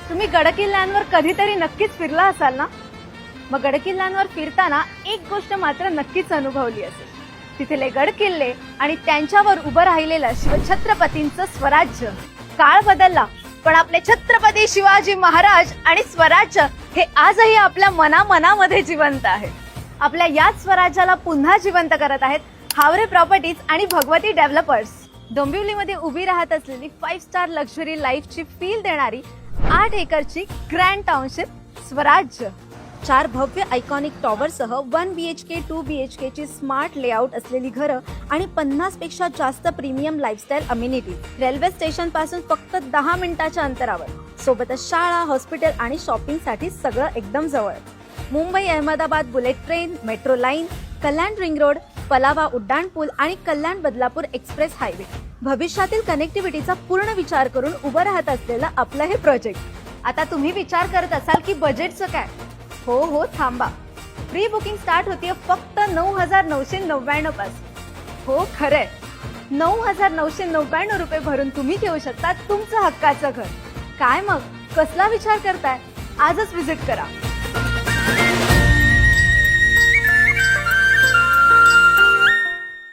तुम्ही गडकिल्ल्यांवर कधीतरी नक्कीच फिरला असाल ना? मग गडकिल्ल्यांवर फिरताना एक गोष्ट मात्र नक्कीच अनुभवली असेल, तिथले गडकिल्ले आणि त्यांच्यावर उभं राहिलेलं शिवछत्रपतींचं स्वराज्य. काळ बदलला, पण आपले छत्रपती शिवाजी महाराज आणि स्वराज्य हे आजही आपल्या मनामध्ये जिवंत आहे. आपल्या याच स्वराज्याला पुन्हा जिवंत करत आहेत हावरे प्रॉपर्टीज आणि भगवती डेव्हलपर्स. डोंबिवलीमध्ये उभी राहत असलेली 5 स्टार लक्झरी लाईफची फील देणारी 8 एकरची ग्रँड टाउनशिप स्वराज्य. 4 भव्य आयकॉनिक टॉवरसह 1 BHK 2 BHK ची स्मार्ट लेआउट असलेली घरं आणि 50 पेक्षा जास्त premium lifestyle immunity. Railway station पासून फक्त 10 मिनिटाच्या अंतरावर. सोबतच शाळा, हॉस्पिटल आणि शॉपिंग साठी सगळं एकदम जवळ. Mumbai Ahmedabad bullet train, metro line, Kalyan ring road, Palava उड्डाणपूल आणि कल्याण बदलापूर एक्सप्रेस हायवे. भविष्यातील कनेक्टिव्हिटीचा पूर्ण विचार करून उभं राहत असलेलं आपलं हे प्रोजेक्ट. आता तुम्ही विचार करत असाल की बजेटचं काय? हो थांबा. प्री बुकिंग स्टार्ट होतीये फक्त 9,999 पासून. हो खरंय, 9,999 रुपये भरून तुम्ही घेऊ शकता तुमचं हक्काचं घर. काय मग कसला विचार करताय? आजच विजिट करा.